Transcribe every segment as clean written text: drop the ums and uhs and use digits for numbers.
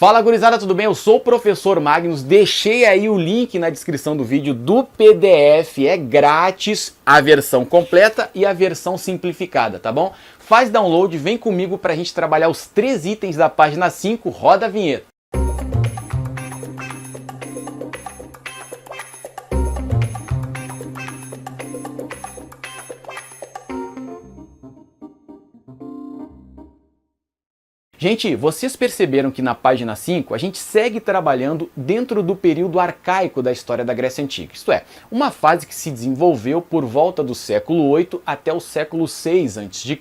Fala gurizada, tudo bem? Eu sou o professor Magnus, deixei aí o link na descrição do vídeo do PDF, é grátis, a versão completa e a versão simplificada, tá bom? Faz download, vem comigo pra gente trabalhar os 3 itens da página 5, roda a vinheta. Gente, vocês perceberam que na página 5 a gente segue trabalhando dentro do período arcaico da história da Grécia Antiga, isto é, uma fase que se desenvolveu por volta do século 8 até o século 6 a.C.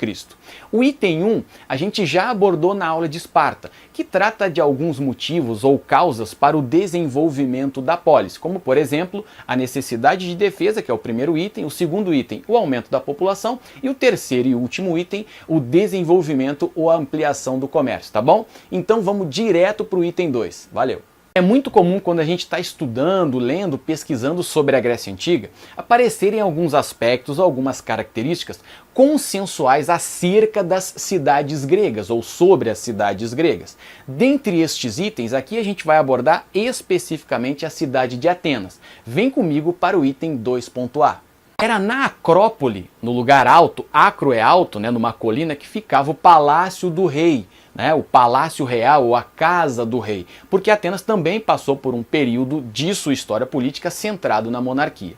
O item 1 a gente já abordou na aula de Esparta, que trata de alguns motivos ou causas para o desenvolvimento da polis, como por exemplo, a necessidade de defesa, que é o primeiro item, o segundo item, o aumento da população, e o terceiro e último item, o desenvolvimento ou a ampliação do comércio. Tá bom? Então vamos direto para o item 2. Valeu! É muito comum quando a gente está estudando, lendo, pesquisando sobre a Grécia Antiga, aparecerem alguns aspectos, algumas características consensuais acerca das cidades gregas ou sobre as cidades gregas. Dentre estes itens, aqui a gente vai abordar especificamente a cidade de Atenas. Vem comigo para o item 2.a. Era na Acrópole, no lugar alto, acro é alto, né, numa colina, que ficava o Palácio do Rei, né, o Palácio Real ou a Casa do Rei, porque Atenas também passou por um período de sua história política centrado na monarquia.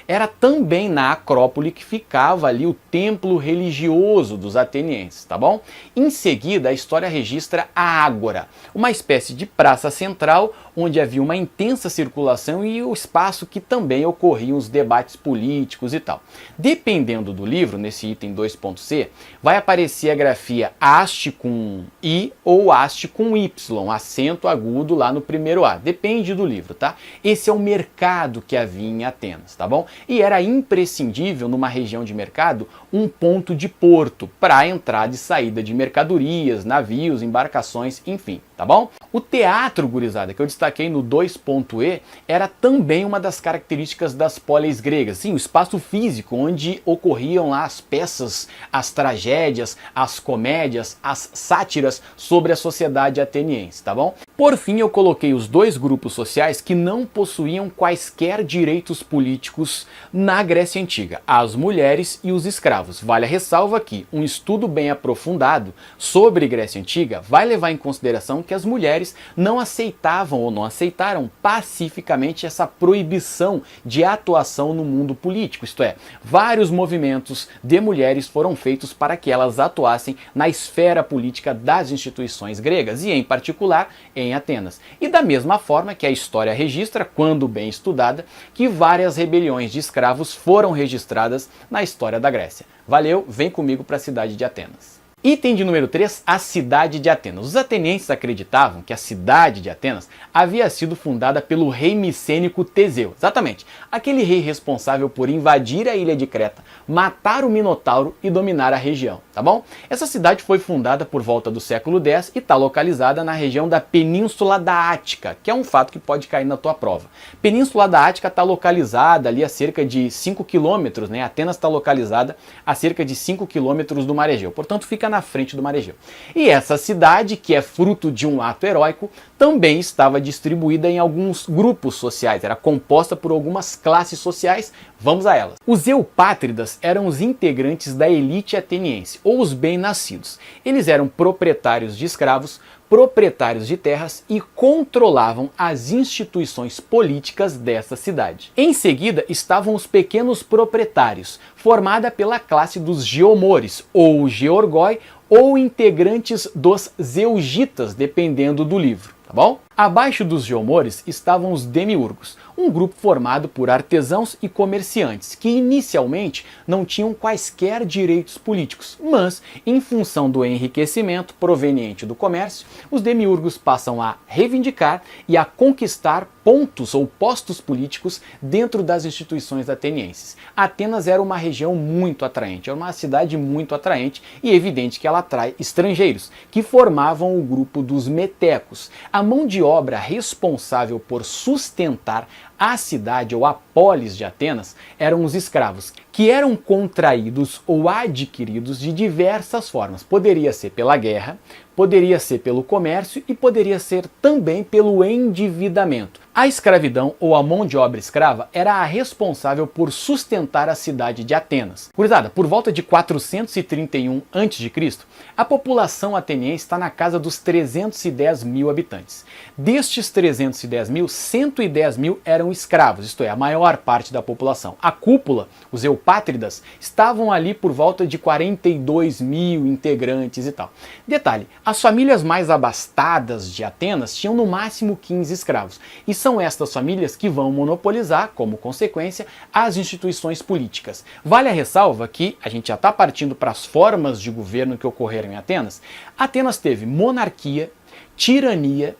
Era também na Acrópole que ficava ali o templo religioso dos atenienses, tá bom? Em seguida, a história registra a Ágora, uma espécie de praça central onde havia uma intensa circulação e o espaço que também ocorriam os debates políticos e tal. Dependendo do livro, nesse item 2.c, vai aparecer a grafia haste com I ou haste com Y, acento agudo lá no primeiro A. Depende do livro, tá? Esse é o mercado que havia em Atenas, tá bom? E era imprescindível numa região de mercado um ponto de porto para entrada e saída de mercadorias, navios, embarcações, enfim, tá bom? O teatro, gurizada, que eu destaquei no 2.e, era também uma das características das polis gregas. Sim, o espaço físico onde ocorriam lá as peças, as tragédias, as comédias, as sátiras sobre a sociedade ateniense, tá bom? Por fim, eu coloquei os 2 grupos sociais que não possuíam quaisquer direitos políticos na Grécia Antiga, as mulheres e os escravos. Vale a ressalva que um estudo bem aprofundado sobre Grécia Antiga vai levar em consideração que as mulheres não aceitavam ou não aceitaram pacificamente essa proibição de atuação no mundo político, isto é, vários movimentos de mulheres foram feitos para que elas atuassem na esfera política das instituições gregas e, em particular, em Atenas. E da mesma forma que a história registra, quando bem estudada, que várias rebeliões de escravos foram registradas na história da Grécia. Valeu, vem comigo para a cidade de Atenas. Item de número 3, a cidade de Atenas. Os atenienses acreditavam que a cidade de Atenas havia sido fundada pelo rei micênico Teseu. Exatamente, aquele rei responsável por invadir a ilha de Creta, matar o Minotauro e dominar a região, tá bom? Essa cidade foi fundada por volta do século X e está localizada na região da Península da Ática, que é um fato que pode cair na tua prova. Península da Ática está localizada ali a cerca de 5 quilômetros, né? Atenas está localizada a cerca de 5 quilômetros do Mar Egeu, portanto fica na frente do Mar Egeu. E essa cidade, que é fruto de um ato heróico, também estava distribuída em alguns grupos sociais, era composta por algumas classes sociais. Vamos a elas. Os eupátridas eram os integrantes da elite ateniense, ou os bem-nascidos. Eles eram proprietários de escravos, proprietários de terras e controlavam as instituições políticas dessa cidade. Em seguida estavam os pequenos proprietários, formada pela classe dos geomores, ou georgoi, ou integrantes dos zeugitas, dependendo do livro, tá bom? Abaixo dos geomores estavam os demiurgos, um grupo formado por artesãos e comerciantes, que inicialmente não tinham quaisquer direitos políticos, mas, em função do enriquecimento proveniente do comércio, os demiurgos passam a reivindicar e a conquistar pontos ou postos políticos dentro das instituições atenienses. Atenas era uma região muito atraente, era uma cidade muito atraente e é evidente que ela atrai estrangeiros, que formavam o grupo dos metecos, a mão de obra responsável por sustentar a cidade ou a polis de Atenas eram os escravos, que eram contraídos ou adquiridos de diversas formas. Poderia ser pela guerra, Poderia ser pelo comércio e poderia ser também pelo endividamento. A escravidão ou a mão de obra escrava era a responsável por sustentar a cidade de Atenas. Gurizada, por volta de 431 a.C., a população ateniense está na casa dos 310 mil habitantes. Destes 310 mil, 110 mil eram escravos, isto é, a maior parte da população. A cúpula, os eupátridas, estavam ali por volta de 42 mil integrantes e tal. Detalhe, as famílias mais abastadas de Atenas tinham no máximo 15 escravos. E são estas famílias que vão monopolizar, como consequência, as instituições políticas. Vale a ressalva que a gente já está partindo para as formas de governo que ocorreram em Atenas. Atenas teve monarquia, tirania,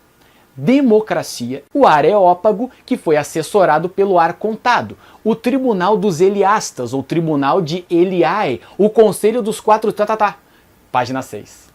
democracia, o Areópago, que foi assessorado pelo Arcontado, o Tribunal dos Eliastas, ou Tribunal de Eliae, o Conselho dos Quatro... Página 6.